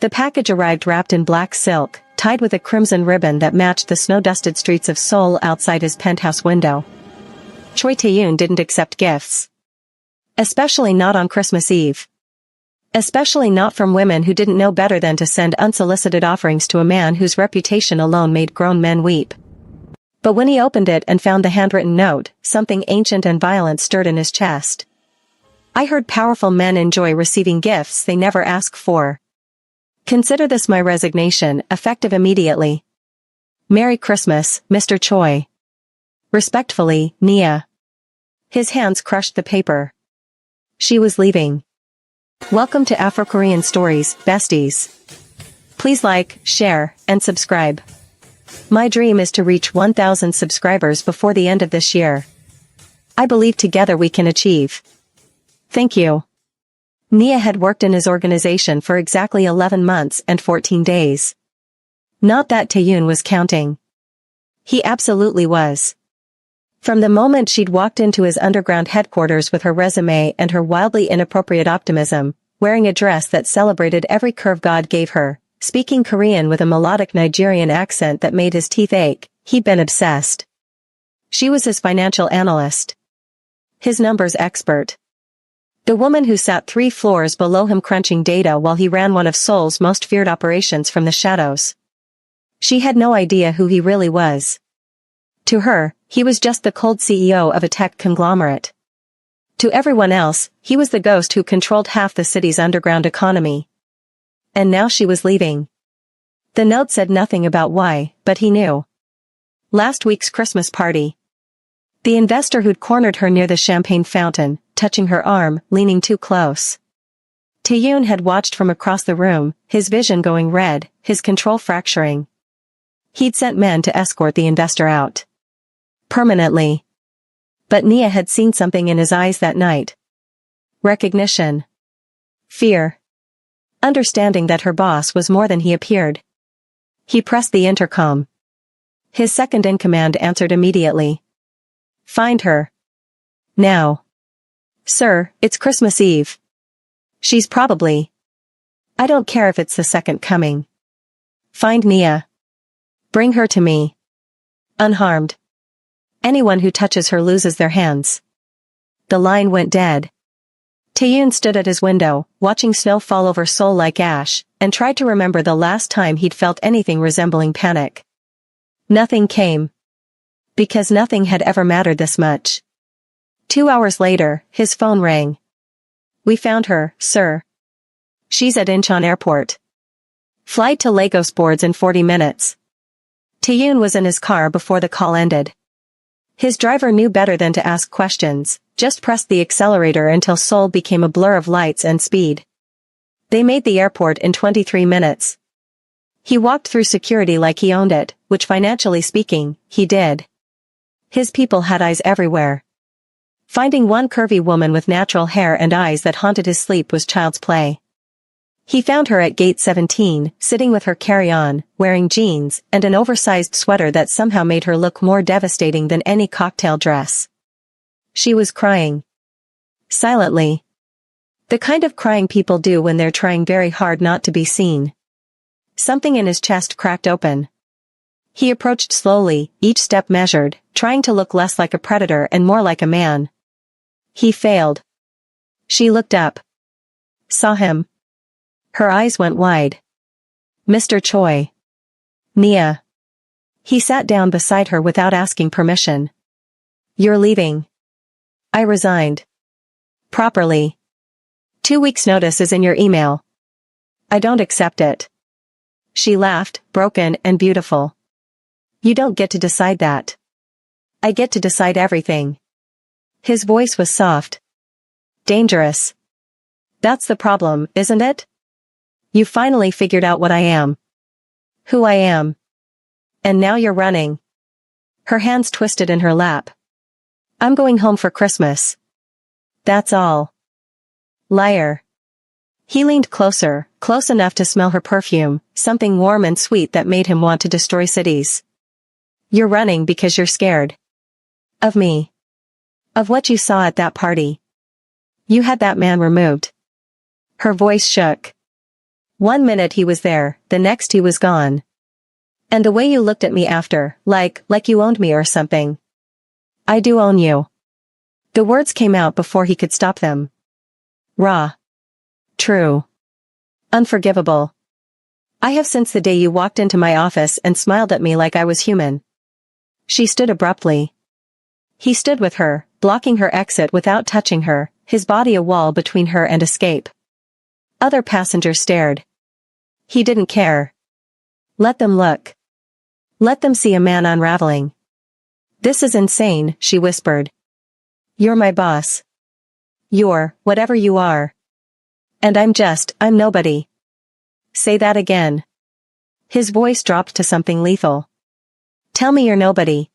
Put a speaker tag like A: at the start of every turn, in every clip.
A: The package arrived wrapped in black silk, tied with a crimson ribbon that matched the snow-dusted streets of Seoul outside his penthouse window. Choi Tae-yoon didn't accept gifts. Especially not on Christmas Eve. Especially not from women who didn't know better than to send unsolicited offerings to a man whose reputation alone made grown men weep. But when he opened it and found the handwritten note, something ancient and violent stirred in his chest. I heard powerful men enjoy receiving gifts they never ask for. Consider this my resignation, effective immediately. Merry Christmas, Mr. Choi. Respectfully, Nia. His hands crushed the paper. She was leaving. Welcome to Afro-Korean Stories, besties. Please like, share, and subscribe. My dream is to reach 1,000 subscribers before the end of this year. I believe together we can achieve. Thank you. Nia had worked in his organization for exactly 11 months and 14 days. Not that Tae-yoon was counting. He absolutely was. From the moment she'd walked into his underground headquarters with her resume and her wildly inappropriate optimism, wearing a dress that celebrated every curve God gave her, speaking Korean with a melodic Nigerian accent that made his teeth ache, he'd been obsessed. She was his financial analyst. His numbers expert. The woman who sat 3 floors below him crunching data while he ran one of Seoul's most feared operations from the shadows. She had no idea who he really was. To her, he was just the cold CEO of a tech conglomerate. To everyone else, he was the ghost who controlled half the city's underground economy. And now she was leaving. The note said nothing about why, but he knew. Last week's Christmas party. The investor who'd cornered her near the champagne fountain, touching her arm, leaning too close. Tae-yoon had watched from across the room, his vision going red, his control fracturing. He'd sent men to escort the investor out. Permanently. But Nia had seen something in his eyes that night. Recognition. Fear. Understanding that her boss was more than he appeared. He pressed the intercom. His second-in-command answered immediately. Find her. Now. Sir, it's Christmas Eve. She's probably. I don't care if it's the second coming. Find Nia. Bring her to me. Unharmed. Anyone who touches her loses their hands. The line went dead. Tae-yoon stood at his window, watching snow fall over Seoul like ash, and tried to remember the last time he'd felt anything resembling panic. Nothing came. Because nothing had ever mattered this much. 2 hours later, his phone rang. We found her, sir. She's at Incheon Airport. Flight to Lagos boards in 40 minutes. Tae-yoon was in his car before the call ended. His driver knew better than to ask questions, just pressed the accelerator until Seoul became a blur of lights and speed. They made the airport in 23 minutes. He walked through security like he owned it, which financially speaking, he did. His people had eyes everywhere. Finding one curvy woman with natural hair and eyes that haunted his sleep was child's play. He found her at gate 17, sitting with her carry-on, wearing jeans, and an oversized sweater that somehow made her look more devastating than any cocktail dress. She was crying. Silently. The kind of crying people do when they're trying very hard not to be seen. Something in his chest cracked open. He approached slowly, each step measured, trying to look less like a predator and more like a man. He failed. She looked up. Saw him. Her eyes went wide. Mr. Choi. Nia. He sat down beside her without asking permission. You're leaving. I resigned. Properly. 2 weeks' notice is in your email. I don't accept it. She laughed, broken and beautiful. You don't get to decide that. I get to decide everything. His voice was soft. Dangerous. That's the problem, isn't it? You finally figured out what I am. Who I am. And now you're running. Her hands twisted in her lap. I'm going home for Christmas. That's all. Liar. He leaned closer, close enough to smell her perfume, something warm and sweet that made him want to destroy cities. You're running because you're scared. Of me. Of what you saw at that party. You had that man removed. Her voice shook. One minute he was there, the next he was gone. And the way you looked at me after, like you owned me or something. I do own you. The words came out before he could stop them. Raw. True. Unforgivable. I have since the day you walked into my office and smiled at me like I was human. She stood abruptly. He stood with her, blocking her exit without touching her, his body a wall between her and escape. Other passengers stared. He didn't care. Let them look. Let them see a man unraveling. This is insane, she whispered. You're my boss. You're, whatever you are. And I'm nobody. Say that again. His voice dropped to something lethal. Tell me you're nobody.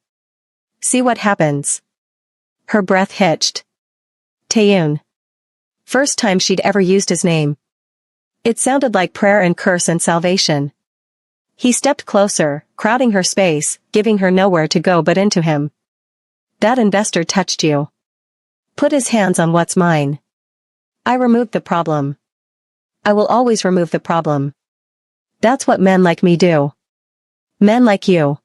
A: See what happens. Her breath hitched. Taeyoon. First time she'd ever used his name. It sounded like prayer and curse and salvation. He stepped closer, crowding her space, giving her nowhere to go but into him. That investor touched you. Put his hands on what's mine. I removed the problem. I will always remove the problem. That's what men like me do. Men like you.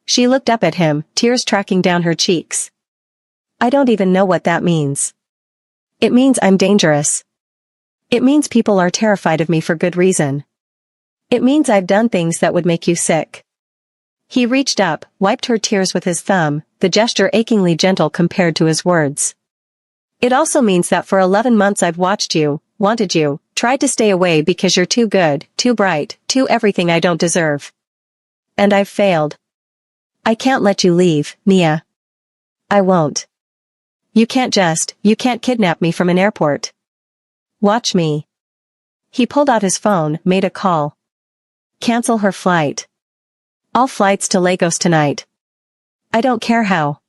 A: She looked up at him, tears tracking down her cheeks. I don't even know what that means. It means I'm dangerous. It means people are terrified of me for good reason. It means I've done things that would make you sick. He reached up, wiped her tears with his thumb, the gesture achingly gentle compared to his words. It also means that for 11 months I've watched you, wanted you, tried to stay away because you're too good, too bright, too everything I don't deserve. And I've failed. I can't let you leave, Nia. I won't. You can't kidnap me from an airport. Watch me. He pulled out his phone, made a call. Cancel her flight. All flights to Lagos tonight. I don't care how.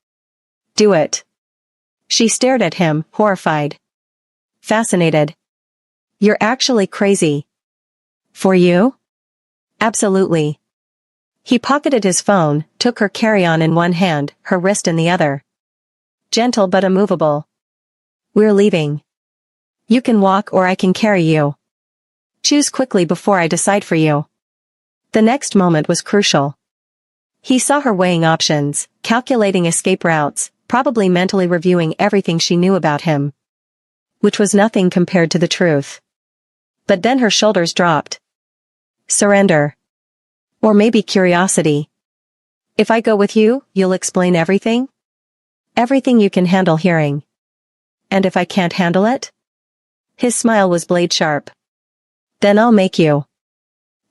A: Do it. She stared at him, horrified. Fascinated. You're actually crazy. For you? Absolutely. He pocketed his phone, took her carry-on in one hand, her wrist in the other. Gentle but immovable. We're leaving. You can walk or I can carry you. Choose quickly before I decide for you. The next moment was crucial. He saw her weighing options, calculating escape routes, probably mentally reviewing everything she knew about him. Which was nothing compared to the truth. But then her shoulders dropped. Surrender. Or maybe curiosity. If I go with you, you'll explain everything? Everything you can handle hearing. And if I can't handle it? His smile was blade sharp. Then I'll make you.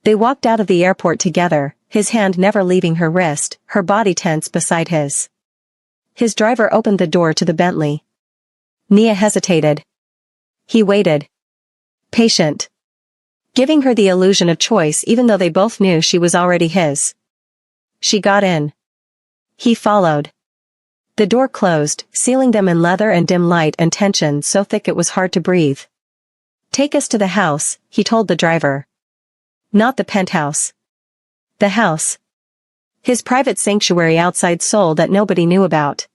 A: They walked out of the airport together, his hand never leaving her wrist, her body tense beside his. His driver opened the door to the Bentley. Nia hesitated. He waited. Patient. Giving her the illusion of choice even though they both knew she was already his. She got in. He followed. The door closed, sealing them in leather and dim light and tension so thick it was hard to breathe. Take us to the house, he told the driver. Not the penthouse. The house. His private sanctuary outside Seoul that nobody knew about.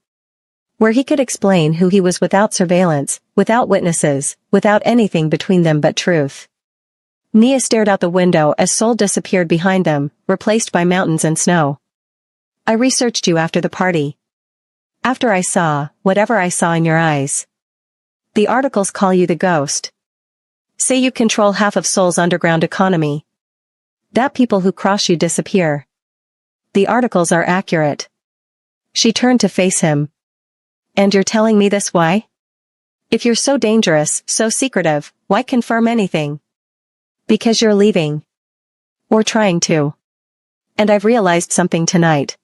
A: Where he could explain who he was without surveillance, without witnesses, without anything between them but truth. Nia stared out the window as Seoul disappeared behind them, replaced by mountains and snow. I researched you after the party. After I saw, whatever I saw in your eyes. The articles call you the ghost. Say you control half of Seoul's underground economy. That people who cross you disappear. The articles are accurate. She turned to face him. And you're telling me this why? If you're so dangerous, so secretive, why confirm anything? Because you're leaving. Or trying to. And I've realized something tonight.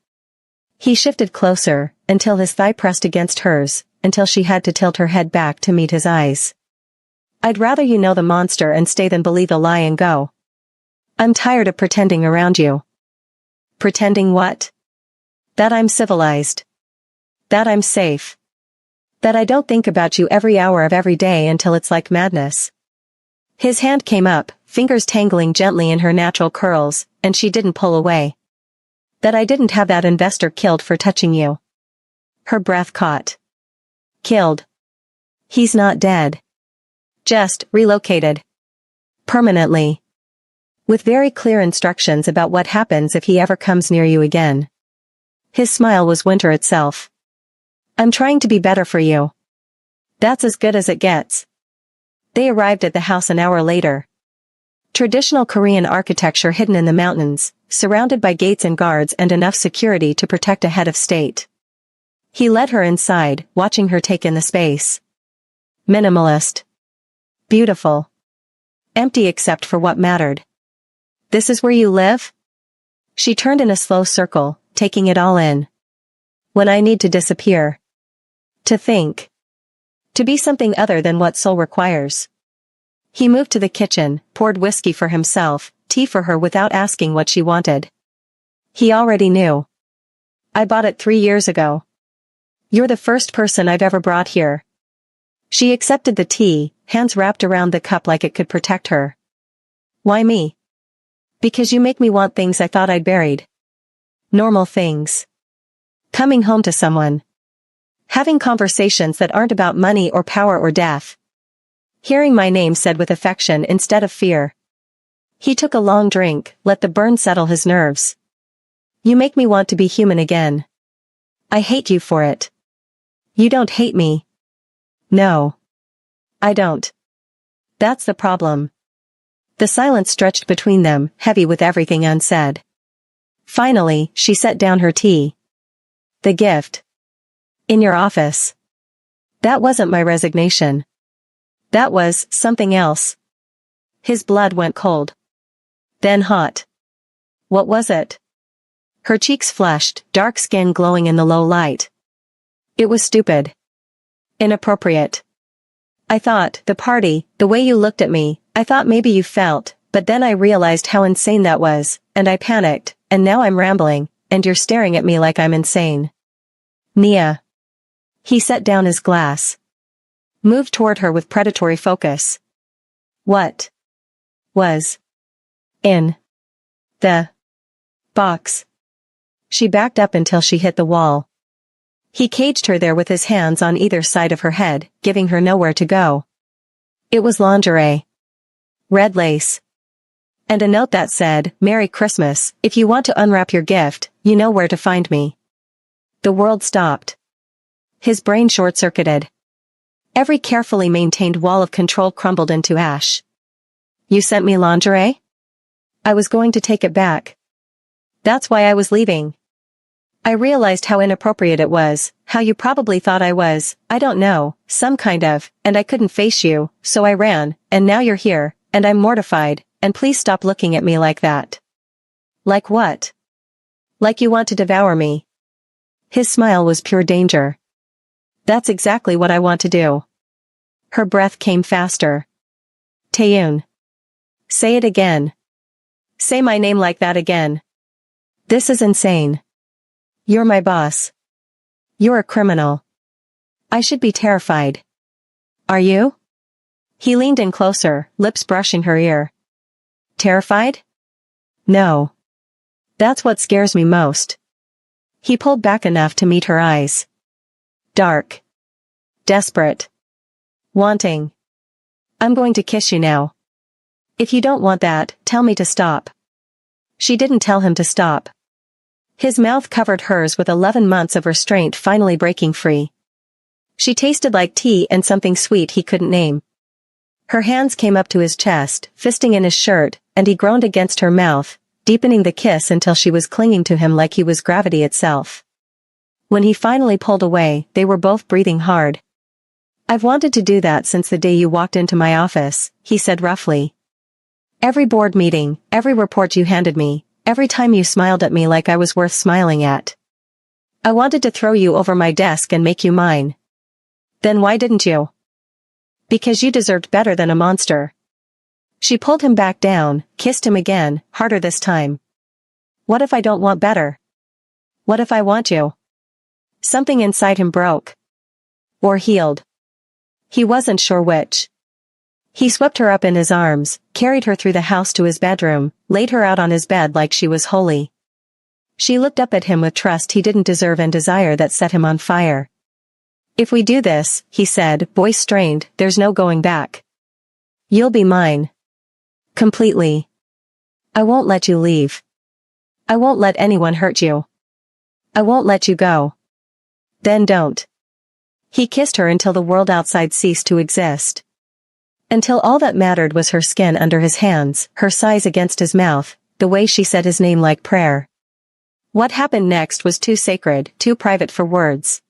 A: He shifted closer, until his thigh pressed against hers, until she had to tilt her head back to meet his eyes. I'd rather you know the monster and stay than believe a lie and go. I'm tired of pretending around you. Pretending what? That I'm civilized. That I'm safe. That I don't think about you every hour of every day until it's like madness. His hand came up, fingers tangling gently in her natural curls, and she didn't pull away. That I didn't have that investor killed for touching you. Her breath caught. Killed. He's not dead. Just relocated. Permanently. with very clear instructions about what happens if he ever comes near you again. His smile was winter itself. I'm trying to be better for you. That's as good as it gets. They arrived at the house an hour later. Traditional Korean architecture hidden in the mountains, surrounded by gates and guards and enough security to protect a head of state. He led her inside, watching her take in the space. Minimalist. Beautiful. Empty except for what mattered. This is where you live? She turned in a slow circle, taking it all in. When I need to disappear. To think. To be something other than what soul requires. He moved to the kitchen, poured whiskey for himself, tea for her without asking what she wanted. He already knew. I bought it 3 years ago. You're the first person I've ever brought here. She accepted the tea, hands wrapped around the cup like it could protect her. Why me? Because you make me want things I thought I'd buried. Normal things. Coming home to someone. Having conversations that aren't about money or power or death. Hearing my name said with affection instead of fear. He took a long drink, let the burn settle his nerves. You make me want to be human again. I hate you for it. You don't hate me. No. I don't. That's the problem. The silence stretched between them, heavy with everything unsaid. Finally, she set down her tea. The gift. In your office. That wasn't my resignation. That was something else. His blood went cold. Then hot. What was it? Her cheeks flushed, dark skin glowing in the low light. It was stupid. Inappropriate. I thought, the party, the way you looked at me, I thought maybe you felt, but then I realized how insane that was, and I panicked, and now I'm rambling, and you're staring at me like I'm insane. Nia. He set down his glass. Moved toward her with predatory focus. What? Was. In. The. Box. She backed up until she hit the wall. He caged her there with his hands on either side of her head, giving her nowhere to go. It was lingerie. Red lace. And a note that said, Merry Christmas, if you want to unwrap your gift, you know where to find me. The world stopped. His brain short-circuited. Every carefully maintained wall of control crumbled into ash. You sent me lingerie? I was going to take it back. That's why I was leaving. I realized how inappropriate it was, how you probably thought I was, I don't know, some kind of, and I couldn't face you, so I ran, and now you're here, and I'm mortified, and please stop looking at me like that. Like what? Like you want to devour me. His smile was pure danger. That's exactly what I want to do. Her breath came faster. Taeyoon. Say it again. Say my name like that again. This is insane. You're my boss. You're a criminal. I should be terrified. Are you? He leaned in closer, lips brushing her ear. Terrified? No. That's what scares me most. He pulled back enough to meet her eyes. Dark. Desperate. Wanting. I'm going to kiss you now. If you don't want that, tell me to stop. She didn't tell him to stop. His mouth covered hers with 11 months of restraint finally breaking free. She tasted like tea and something sweet he couldn't name. Her hands came up to his chest, fisting in his shirt, and he groaned against her mouth, deepening the kiss until she was clinging to him like he was gravity itself. When he finally pulled away, they were both breathing hard. I've wanted to do that since the day you walked into my office, he said roughly. Every board meeting, every report you handed me, every time you smiled at me like I was worth smiling at. I wanted to throw you over my desk and make you mine. Then why didn't you? Because you deserved better than a monster. She pulled him back down, kissed him again, harder this time. What if I don't want better? What if I want you? Something inside him broke. Or healed. He wasn't sure which. He swept her up in his arms, carried her through the house to his bedroom, laid her out on his bed like she was holy. She looked up at him with trust he didn't deserve and desire that set him on fire. If we do this, he said, voice strained, there's no going back. You'll be mine. Completely. I won't let you leave. I won't let anyone hurt you. I won't let you go. Then don't. He kissed her until the world outside ceased to exist. Until all that mattered was her skin under his hands, her sighs against his mouth, the way she said his name like prayer. What happened next was too sacred, too private for words.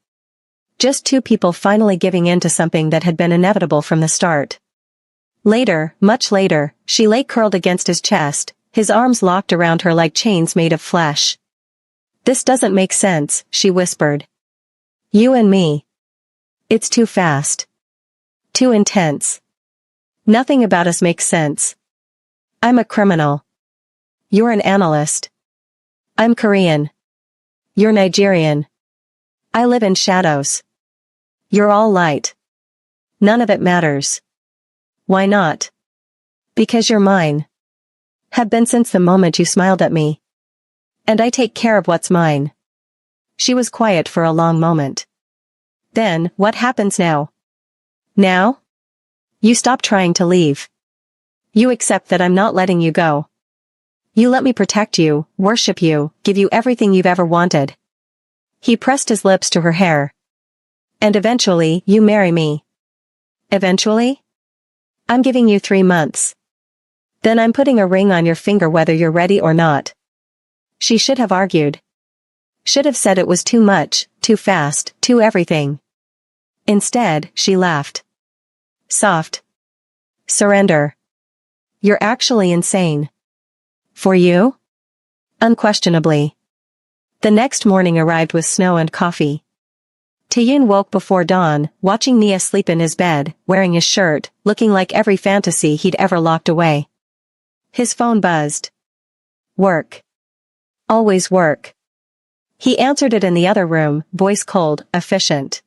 A: Just two people finally giving in to something that had been inevitable from the start. Later, much later, she lay curled against his chest, his arms locked around her like chains made of flesh. "This doesn't make sense," she whispered. "You and me. It's too fast. Too intense. Nothing about us makes sense. I'm a criminal. You're an analyst. I'm Korean. You're Nigerian. I live in shadows. You're all light. None of it matters. Why not? Because you're mine. Have been since the moment you smiled at me. And I take care of what's mine." She was quiet for a long moment. "Then, what happens now?" "Now? You stop trying to leave. You accept that I'm not letting you go. You let me protect you, worship you, give you everything you've ever wanted." He pressed his lips to her hair. "And eventually, you marry me." "Eventually? I'm giving you 3 months. Then I'm putting a ring on your finger whether you're ready or not." She should have argued. Should have said it was too much, too fast, too everything. Instead, she laughed. "Soft. Surrender. You're actually insane." "For you?" "Unquestionably." The next morning arrived with snow and coffee. Taeyoon woke before dawn, watching Nia sleep in his bed, wearing his shirt, looking like every fantasy he'd ever locked away. His phone buzzed. Work. Always work. He answered it in the other room, voice cold, efficient.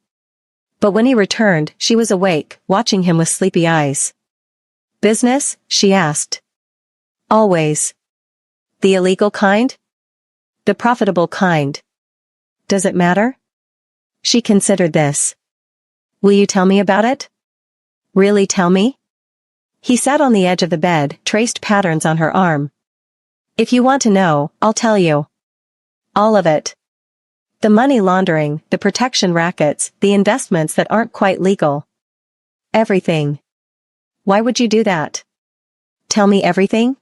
A: But when he returned, she was awake, watching him with sleepy eyes. "Business?" she asked. "Always." "The illegal kind?" "The profitable kind." "Does it matter?" She considered this. "Will you tell me about it?" "Really tell me?" He sat on the edge of the bed, traced patterns on her arm. "If you want to know, I'll tell you. All of it. The money laundering, the protection rackets, the investments that aren't quite legal. Everything." "Why would you do that?" "Tell me everything?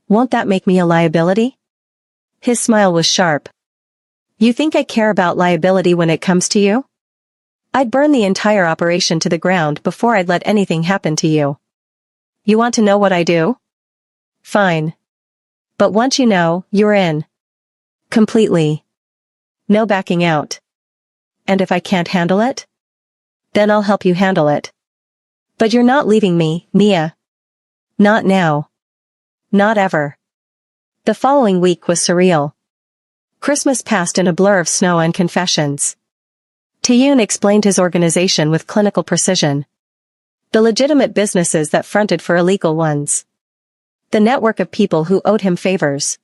A: Won't that make me a liability?" His smile was sharp. "You think I care about liability when it comes to you? I'd burn the entire operation to the ground before I'd let anything happen to you. You want to know what I do? Fine. But once you know, you're in. Completely. No backing out. And if I can't handle it? Then I'll help you handle it. But you're not leaving me, Nia. Not now. Not ever." The following week was surreal. Christmas passed in a blur of snow and confessions. Taeyoon explained his organization with clinical precision. The legitimate businesses that fronted for illegal ones. The network of people who owed him favors.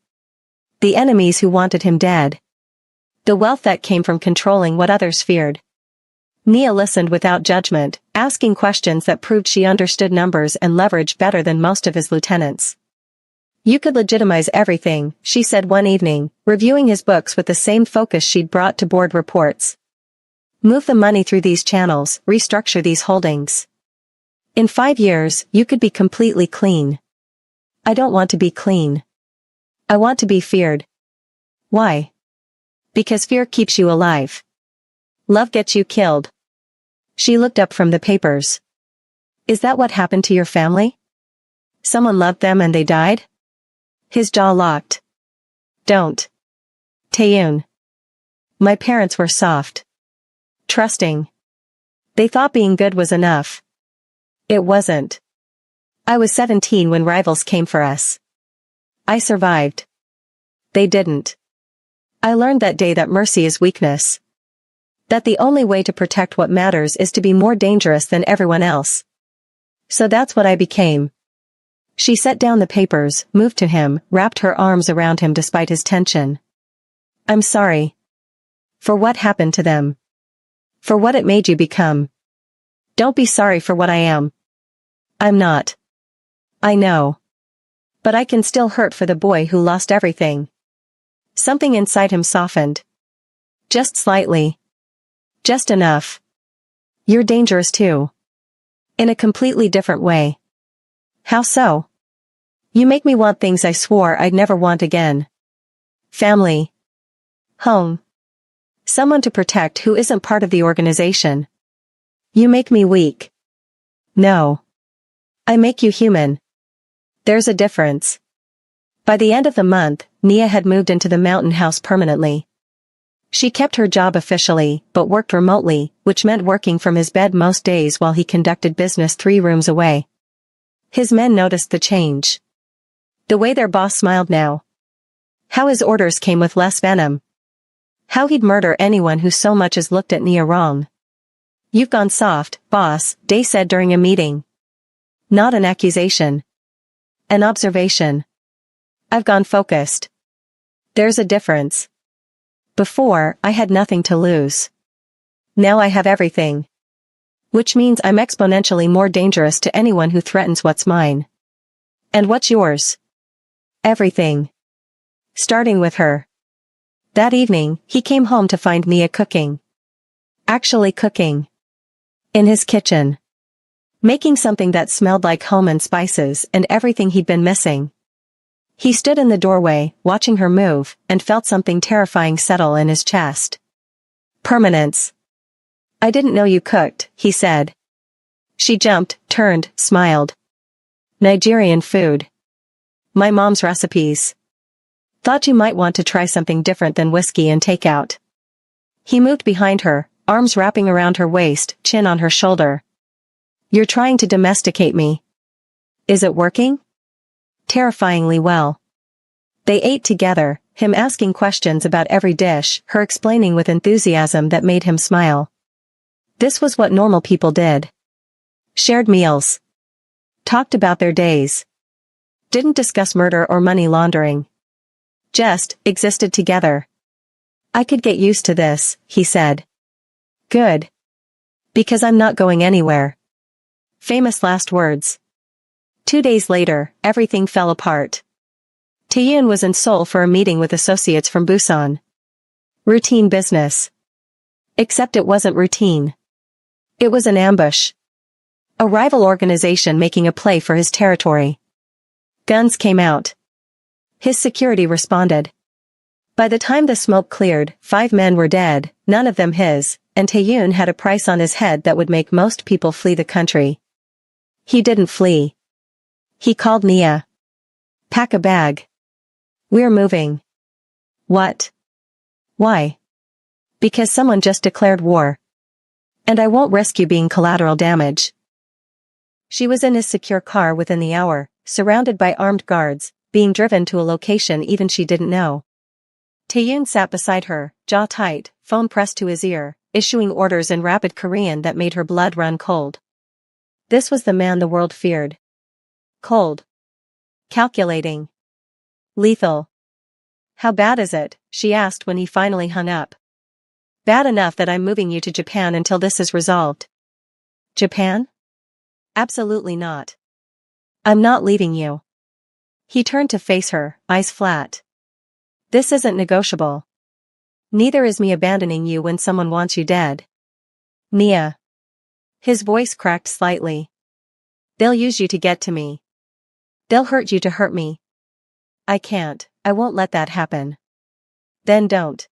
A: The enemies who wanted him dead. The wealth that came from controlling what others feared. Nia listened without judgment, asking questions that proved she understood numbers and leverage better than most of his lieutenants. "You could legitimize everything," she said one evening, reviewing his books with the same focus she'd brought to board reports. "Move the money through these channels, restructure these holdings. In 5 years, you could be completely clean." "I don't want to be clean. I want to be feared." "Why?" "Because fear keeps you alive. Love gets you killed." She looked up from the papers. "Is that what happened to your family? Someone loved them and they died?" His jaw locked. "Don't. Taeyoon. My parents were soft. Trusting. They thought being good was enough. It wasn't. I was 17 when rivals came for us. I survived. They didn't. I learned that day that mercy is weakness. That the only way to protect what matters is to be more dangerous than everyone else. So that's what I became." She set down the papers, moved to him, wrapped her arms around him despite his tension. "I'm sorry. For what happened to them. For what it made you become. Don't be sorry for what I am. I'm not. I know. But I can still hurt for the boy who lost everything. Something inside him softened. Just slightly. Just enough. You're dangerous too. In a completely different way. How so? You make me want things I swore I'd never want again. Family. Home. Someone to protect who isn't part of the organization. You make me weak. No. I make you human. There's a difference. By the end of the month, Nia had moved into the mountain house permanently. She kept her job officially, but worked remotely, which meant working from his bed most days while he conducted business 3 rooms away. His men noticed the change. The way their boss smiled now. How his orders came with less venom. How he'd murder anyone who so much as looked at Nia wrong. You've gone soft, boss, Day said during a meeting. Not an accusation. An observation. I've gone focused. There's a difference. Before, I had nothing to lose. Now I have everything. Which means I'm exponentially more dangerous to anyone who threatens what's mine. And what's yours? Everything. Starting with her. That evening, he came home to find Nia cooking. Actually cooking. In his kitchen. Making something that smelled like home and spices and everything he'd been missing. He stood in the doorway, watching her move, and felt something terrifying settle in his chest. Permanence. I didn't know you cooked, he said. She jumped, turned, smiled. Nigerian food. My mom's recipes. Thought you might want to try something different than whiskey and takeout. He moved behind her, arms wrapping around her waist, chin on her shoulder. You're trying to domesticate me. Is it working? Terrifyingly well. They ate together, him asking questions about every dish, her explaining with enthusiasm that made him smile. This was what normal people did. Shared meals. Talked about their days. Didn't discuss murder or money laundering. Just existed together. I could get used to this, he said. Good. Because I'm not going anywhere. Famous last words. 2 days later, everything fell apart. Taeyun was in Seoul for a meeting with associates from Busan. Routine business. Except it wasn't routine. It was an ambush. A rival organization making a play for his territory. Guns came out. His security responded. By the time the smoke cleared, 5 men were dead, none of them his, and Taeyun had a price on his head that would make most people flee the country. He didn't flee. He called Nia. Pack a bag. We're moving. What? Why? Because someone just declared war. And I won't risk you being collateral damage. She was in his secure car within the hour, surrounded by armed guards, being driven to a location even she didn't know. Taeyun sat beside her, jaw tight, phone pressed to his ear, issuing orders in rapid Korean that made her blood run cold. This was the man the world feared. Cold. Calculating. Lethal. How bad is it? She asked when he finally hung up. Bad enough that I'm moving you to Japan until this is resolved. Japan? Absolutely not. I'm not leaving you. He turned to face her, eyes flat. This isn't negotiable. Neither is me abandoning you when someone wants you dead. Nia. His voice cracked slightly. They'll use you to get to me. They'll hurt you to hurt me. I can't, I won't let that happen. Then don't.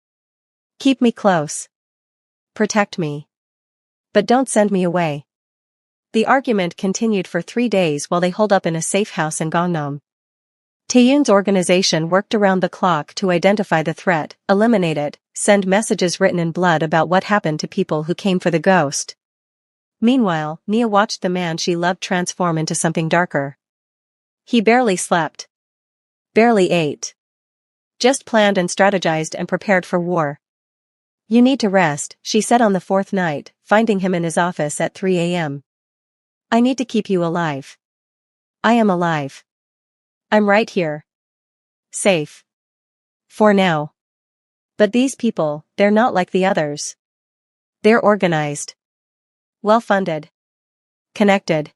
A: Keep me close. Protect me. But don't send me away. The argument continued for 3 days while they holed up in a safe house in Gangnam. Taeyun's organization worked around the clock to identify the threat, eliminate it, send messages written in blood about what happened to people who came for the ghost. Meanwhile, Nia watched the man she loved transform into something darker. He barely slept. Barely ate. Just planned and strategized and prepared for war. You need to rest, she said on the 4th night, finding him in his office at 3 a.m. I need to keep you alive. I am alive. I'm right here. Safe. For now. But these people, they're not like the others. They're organized. Well-funded. Connected.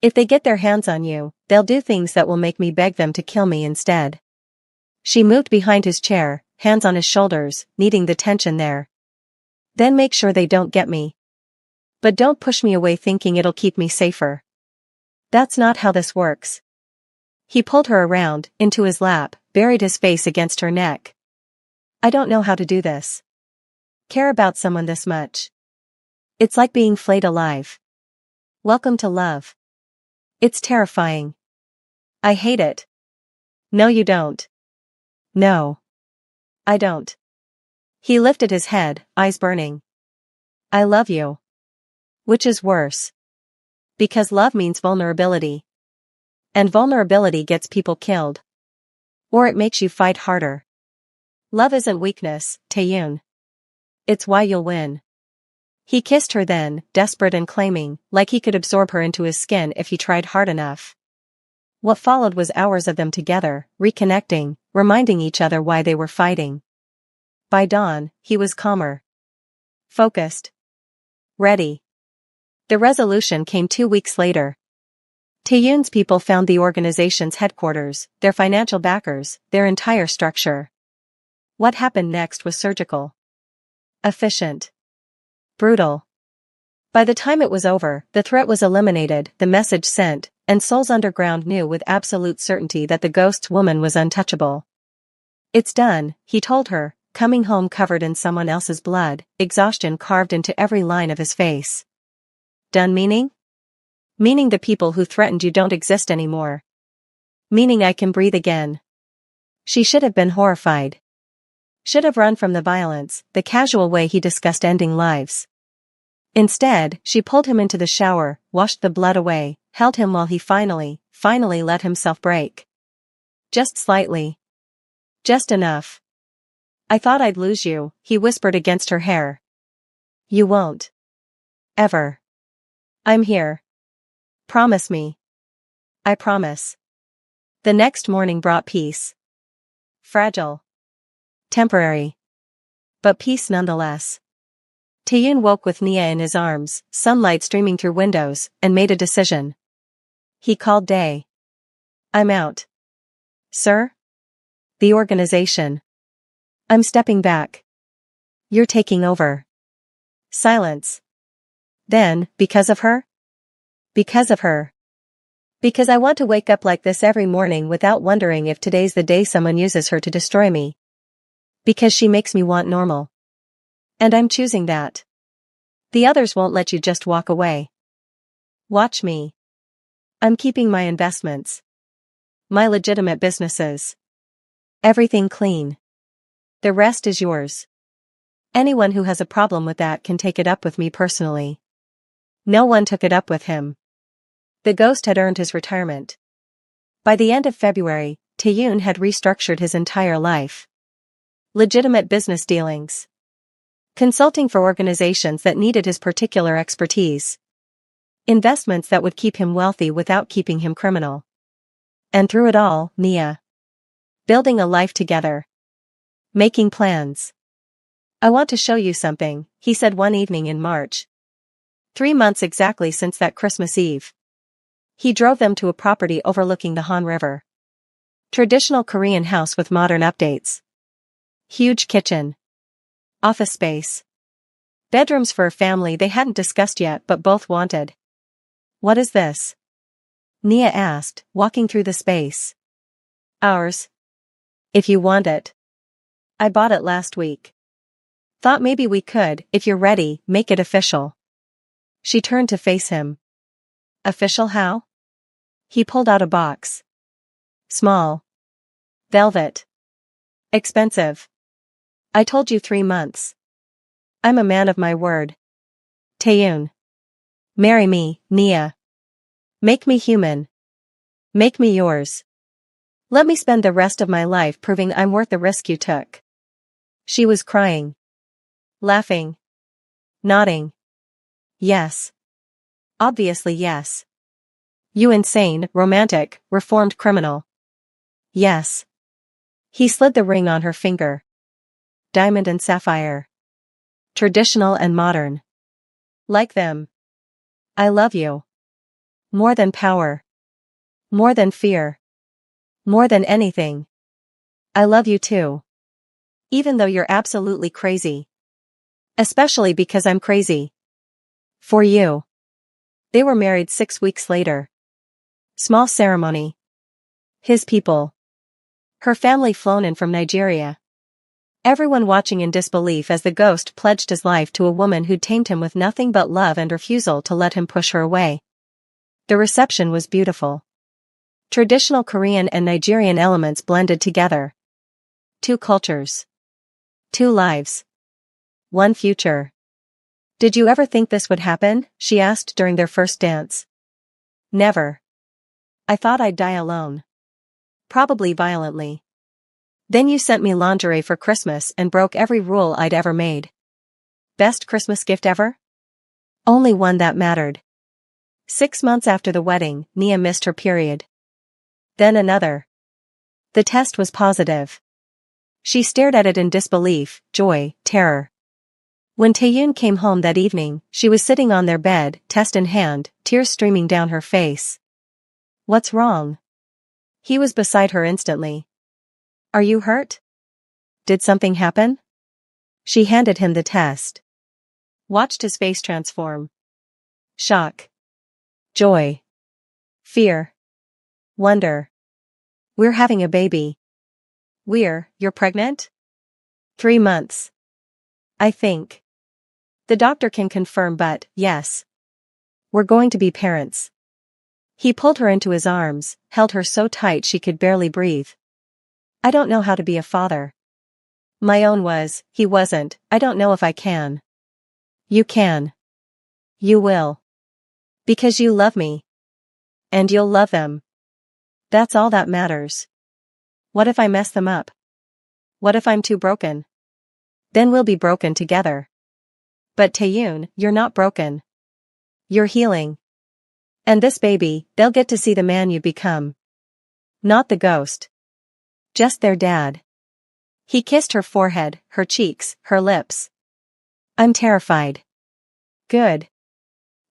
A: If they get their hands on you, They'll do things that will make me beg them to kill me instead. She moved behind his chair, hands on his shoulders, kneading the tension there. Then make sure they don't get me. But don't push me away thinking it'll keep me safer. That's not how this works. He pulled her around, into his lap, buried his face against her neck. I don't know how to do this. Care about someone this much. It's like being flayed alive. Welcome to love. It's terrifying. I hate it. No, you don't. No. I don't. He lifted his head, eyes burning. I love you. Which is worse? Because love means vulnerability. And vulnerability gets people killed. Or it makes you fight harder. Love isn't weakness, Taeyoon. It's why you'll win. He kissed her then, desperate and claiming, like he could absorb her into his skin if he tried hard enough. What followed was hours of them together, reconnecting, reminding each other why they were fighting. By dawn, he was calmer. Focused. Ready. The resolution came 2 weeks later. Taeyoon's people found the organization's headquarters, their financial backers, their entire structure. What happened next was surgical. Efficient. Brutal. By the time it was over, the threat was eliminated, the message sent, and Seoul's underground knew with absolute certainty that the ghost's woman was untouchable. It's done, he told her, coming home covered in someone else's blood, exhaustion carved into every line of his face. Done meaning? Meaning the people who threatened you don't exist anymore. Meaning I can breathe again. She should have been horrified. Should have run from the violence, the casual way he discussed ending lives. Instead, she pulled him into the shower, washed the blood away, held him while he finally let himself break. Just slightly. Just enough. I thought I'd lose you, he whispered against her hair. You won't. Ever. I'm here. Promise me. I promise. The next morning brought peace. Fragile. Temporary. But peace nonetheless. Taeyoon woke with Nia in his arms, sunlight streaming through windows, and made a decision. He called Dae. I'm out. Sir? The organization. I'm stepping back. You're taking over. Silence. Then, because of her? Because of her. Because I want to wake up like this every morning without wondering if today's the day someone uses her to destroy me. Because she makes me want normal. And I'm choosing that. The others won't let you just walk away. Watch me. I'm keeping my investments. My legitimate businesses. Everything clean. The rest is yours. Anyone who has a problem with that can take it up with me personally. No one took it up with him. The ghost had earned his retirement. By the end of February, Taeyoon had restructured his entire life. Legitimate business dealings. Consulting for organizations that needed his particular expertise. Investments that would keep him wealthy without keeping him criminal. And through it all, Nia. Building a life together. Making plans. I want to show you something, he said one evening in March. 3 months exactly since that Christmas Eve. He drove them to a property overlooking the Han River. Traditional Korean house with modern updates. Huge kitchen. Office space. Bedrooms for a family they hadn't discussed yet but both wanted. What is this? Nia asked, walking through the space. Ours. If you want it. I bought it last week. Thought maybe we could, if you're ready, make it official. She turned to face him. Official how? He pulled out a box. Small. Velvet. Expensive. I told you 3 months. I'm a man of my word. Taeyoon. Marry me, Nia. Make me human. Make me yours. Let me spend the rest of my life proving I'm worth the risk you took. She was crying. Laughing. Nodding. Yes. Obviously yes. You insane, romantic, reformed criminal. Yes. He slid the ring on her finger. Diamond and sapphire. Traditional and modern. Like them. I love you. More than power. More than fear. More than anything. I love you too. Even though you're absolutely crazy. Especially because I'm crazy. For you. They were married 6 weeks later. Small ceremony. His people. Her family flown in from Nigeria. Everyone watching in disbelief as the ghost pledged his life to a woman who'd tamed him with nothing but love and refusal to let him push her away. The reception was beautiful. Traditional Korean and Nigerian elements blended together. 2 cultures. 2 lives. 1 future. Did you ever think this would happen? She asked during their first dance. Never. I thought I'd die alone. Probably violently. Then you sent me lingerie for Christmas and broke every rule I'd ever made. Best Christmas gift ever? Only one that mattered. 6 months after the wedding, Nia missed her period. Then another. The test was positive. She stared at it in disbelief, joy, terror. When Taeyoon came home that evening, she was sitting on their bed, test in hand, tears streaming down her face. What's wrong? He was beside her instantly. Are you hurt? Did something happen? She handed him the test. Watched his face transform. Shock. Joy. Fear. Wonder. We're having a baby. You're pregnant? 3 months. I think. The doctor can confirm, but, yes. We're going to be parents. He pulled her into his arms, held her so tight she could barely breathe. I don't know how to be a father. My own was, he wasn't, I don't know if I can. You can. You will. Because you love me. And you'll love them. That's all that matters. What if I mess them up? What if I'm too broken? Then we'll be broken together. But Taeyoon, you're not broken. You're healing. And this baby, they'll get to see the man you become. Not the ghost. Just their dad. He kissed her forehead, her cheeks, her lips. I'm terrified. Good.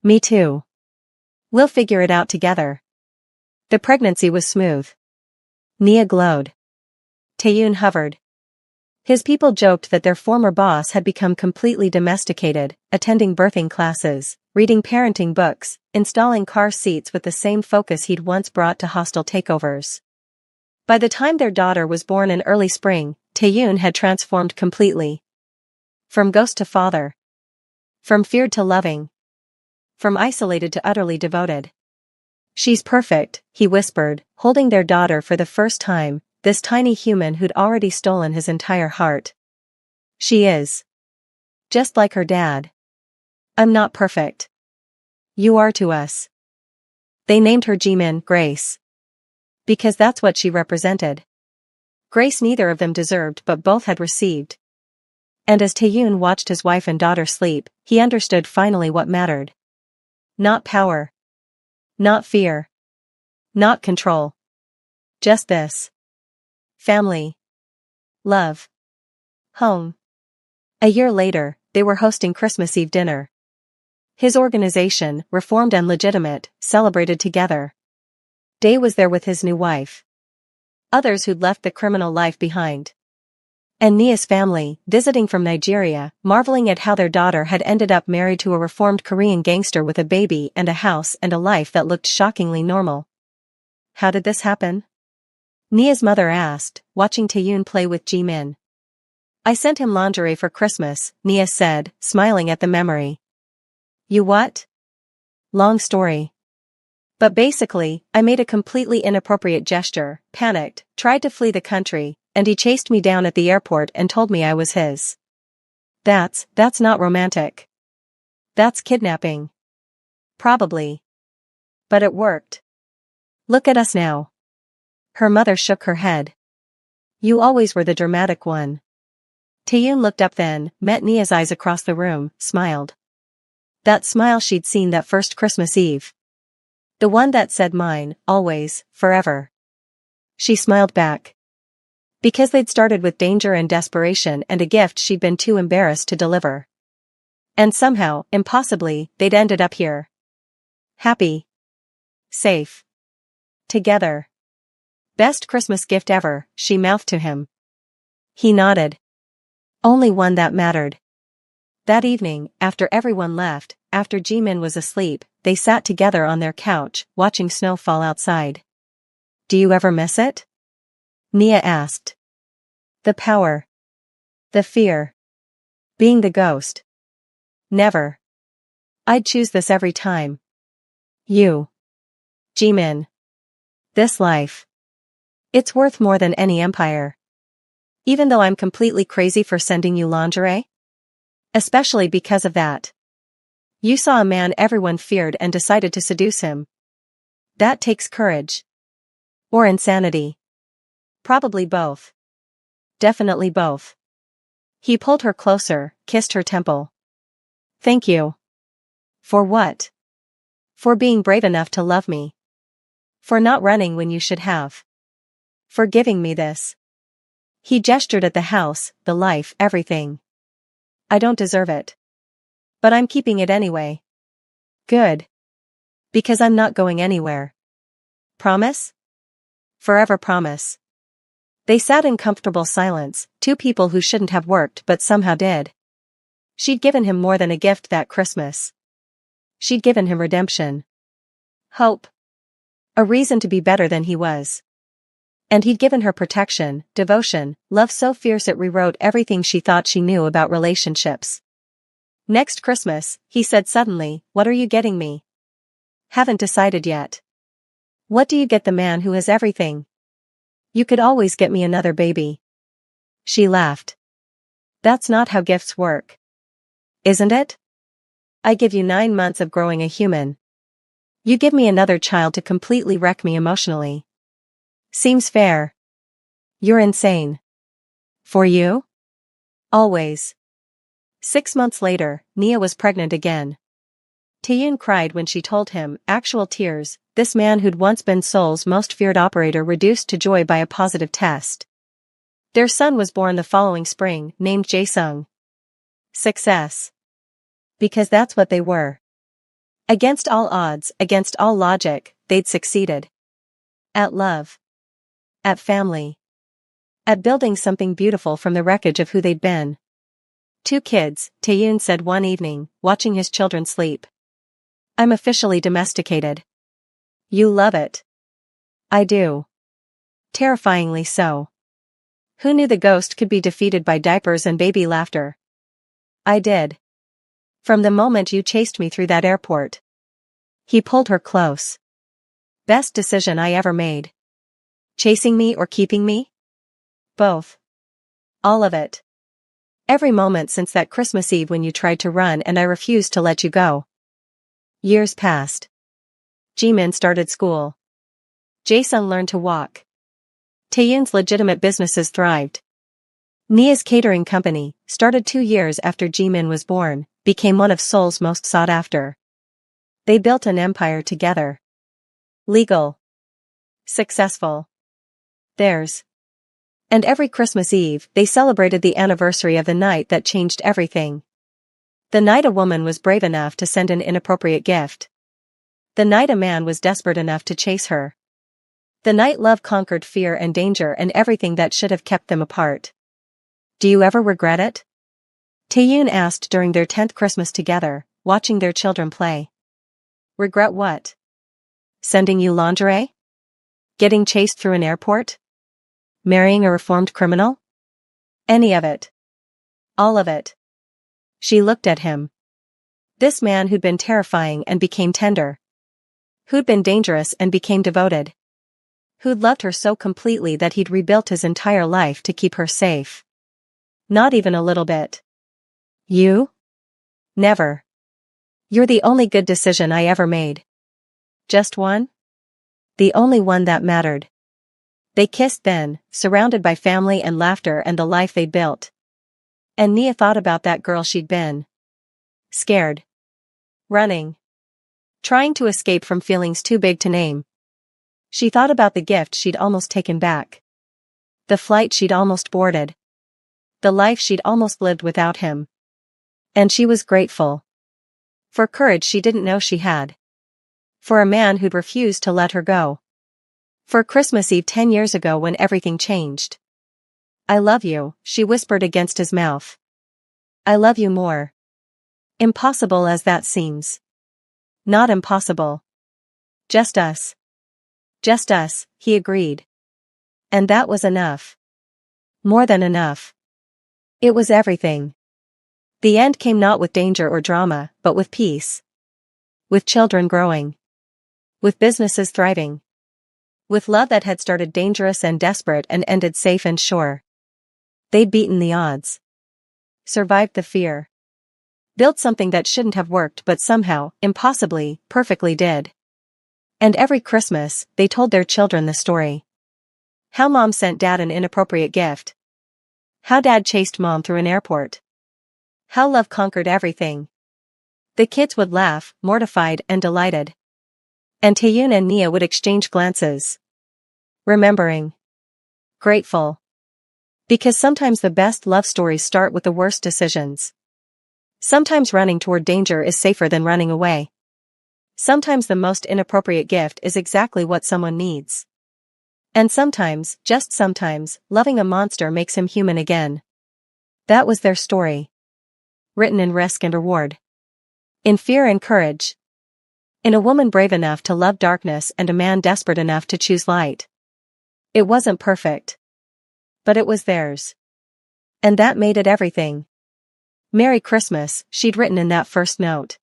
A: Me too. We'll figure it out together. The pregnancy was smooth. Nia glowed. Taeyoon hovered. His people joked that their former boss had become completely domesticated, attending birthing classes, reading parenting books, installing car seats with the same focus he'd once brought to hostile takeovers. By the time their daughter was born in early spring, Taeyoon had transformed completely. From ghost to father. From feared to loving. From isolated to utterly devoted. She's perfect, he whispered, holding their daughter for the first time, this tiny human who'd already stolen his entire heart. She is. Just like her dad. I'm not perfect. You are to us. They named her Jimin, Grace. Because that's what she represented. Grace neither of them deserved but both had received. And as Taeyoon watched his wife and daughter sleep, he understood finally what mattered. Not power. Not fear. Not control. Just this. Family. Love. Home. A year later, they were hosting Christmas Eve dinner. His organization, reformed and legitimate, celebrated together. Day was there with his new wife. Others who'd left the criminal life behind. And Nia's family, visiting from Nigeria, marveling at how their daughter had ended up married to a reformed Korean gangster with a baby and a house and a life that looked shockingly normal. How did this happen? Nia's mother asked, watching Taeyoon play with Jimin. I sent him lingerie for Christmas, Nia said, smiling at the memory. You what? Long story. But basically, I made a completely inappropriate gesture, panicked, tried to flee the country, and he chased me down at the airport and told me I was his. That's not romantic. That's kidnapping. Probably. But it worked. Look at us now. Her mother shook her head. You always were the dramatic one. Taeyoon looked up then, met Nia's eyes across the room, smiled. That smile she'd seen that first Christmas Eve. The one that said mine, always, forever. She smiled back. Because they'd started with danger and desperation and a gift she'd been too embarrassed to deliver. And somehow, impossibly, they'd ended up here. Happy. Safe. Together. Best Christmas gift ever, she mouthed to him. He nodded. Only one that mattered. That evening, after everyone left, after Jimin was asleep, they sat together on their couch, watching snow fall outside. Do you ever miss it? Nia asked. The power. The fear. Being the ghost. Never. I'd choose this every time. You. Jimin. This life. It's worth more than any empire. Even though I'm completely crazy for sending you lingerie? Especially because of that. You saw a man everyone feared and decided to seduce him. That takes courage. Or insanity. Probably both. Definitely both. He pulled her closer, kissed her temple. Thank you. For what? For being brave enough to love me. For not running when you should have. For giving me this. He gestured at the house, the life, everything. I don't deserve it. But I'm keeping it anyway. Good. Because I'm not going anywhere. Promise? Forever promise. They sat in comfortable silence, two people who shouldn't have worked but somehow did. She'd given him more than a gift that Christmas. She'd given him redemption. Hope. A reason to be better than he was. And he'd given her protection, devotion, love so fierce it rewrote everything she thought she knew about relationships. Next Christmas, he said suddenly, what are you getting me? Haven't decided yet. What do you get the man who has everything? You could always get me another baby. She laughed. That's not how gifts work. Isn't it? I give you 9 months of growing a human. You give me another child to completely wreck me emotionally. Seems fair. You're insane. For you? Always. 6 months later, Nia was pregnant again. Taeyoon cried when she told him, actual tears, this man who'd once been Seoul's most feared operator reduced to joy by a positive test. Their son was born the following spring, named Jae-sung. Success. Because that's what they were. Against all odds, against all logic, they'd succeeded. At love. At family. At building something beautiful from the wreckage of who they'd been. 2 kids, Taeyoon said one evening, watching his children sleep. I'm officially domesticated. You love it. I do. Terrifyingly so. Who knew the ghost could be defeated by diapers and baby laughter? I did. From the moment you chased me through that airport. He pulled her close. Best decision I ever made. Chasing me or keeping me? Both. All of it. Every moment since that Christmas Eve when you tried to run and I refused to let you go. Years passed. Jimin started school. Jae-sung learned to walk. Taeyoon's legitimate businesses thrived. Nia's catering company, started 2 years after Jimin was born, became one of Seoul's most sought after. They built an empire together. Legal. Successful. Theirs. And every Christmas Eve, they celebrated the anniversary of the night that changed everything. The night a woman was brave enough to send an inappropriate gift. The night a man was desperate enough to chase her. The night love conquered fear and danger and everything that should have kept them apart. Do you ever regret it? Taeyoon asked during their 10th Christmas together, watching their children play. Regret what? Sending you lingerie? Getting chased through an airport? Marrying a reformed criminal? Any of it. All of it. She looked at him. This man who'd been terrifying and became tender. Who'd been dangerous and became devoted. Who'd loved her so completely that he'd rebuilt his entire life to keep her safe. Not even a little bit. You? Never. You're the only good decision I ever made. Just one? The only one that mattered. They kissed then, surrounded by family and laughter and the life they'd built. And Nia thought about that girl she'd been. Scared. Running. Trying to escape from feelings too big to name. She thought about the gift she'd almost taken back. The flight she'd almost boarded. The life she'd almost lived without him. And she was grateful. For courage she didn't know she had. For a man who'd refused to let her go. For Christmas Eve 10 years ago when everything changed. I love you, she whispered against his mouth. I love you more. Impossible as that seems. Not impossible. Just us. Just us, he agreed. And that was enough. More than enough. It was everything. The end came not with danger or drama, but with peace. With children growing. With businesses thriving. With love that had started dangerous and desperate and ended safe and sure. They'd beaten the odds. Survived the fear. Built something that shouldn't have worked but somehow, impossibly, perfectly did. And every Christmas, they told their children the story. How Mom sent Dad an inappropriate gift. How Dad chased Mom through an airport. How love conquered everything. The kids would laugh, mortified and delighted. And Taeyoon and Nia would exchange glances. Remembering. Grateful. Because sometimes the best love stories start with the worst decisions. Sometimes running toward danger is safer than running away. Sometimes the most inappropriate gift is exactly what someone needs. And sometimes, just sometimes, loving a monster makes him human again. That was their story. Written in risk and reward. In fear and courage. In a woman brave enough to love darkness and a man desperate enough to choose light. It wasn't perfect. But it was theirs. And that made it everything. Merry Christmas, she'd written in that first note.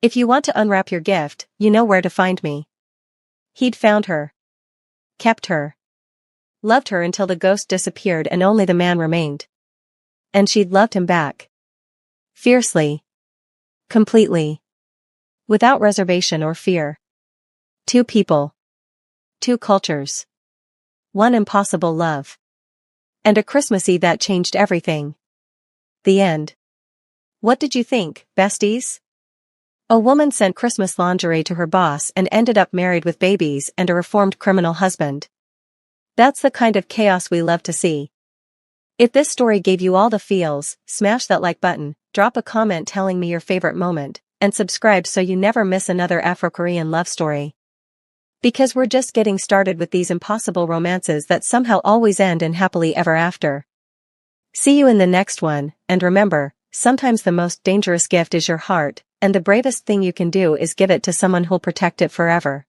A: If you want to unwrap your gift, you know where to find me. He'd found her. Kept her. Loved her until the ghost disappeared and only the man remained. And she'd loved him back. Fiercely. Completely. Without reservation or fear. Two people. Two cultures. One impossible love. And a Christmas Eve that changed everything. The end. What did you think, besties? A woman sent Christmas lingerie to her boss and ended up married with babies and a reformed criminal husband. That's the kind of chaos we love to see. If this story gave you all the feels, smash that like button, drop a comment telling me your favorite moment, and subscribe so you never miss another Afro-Korean love story. Because we're just getting started with these impossible romances that somehow always end in happily ever after. See you in the next one, and remember, sometimes the most dangerous gift is your heart, and the bravest thing you can do is give it to someone who'll protect it forever.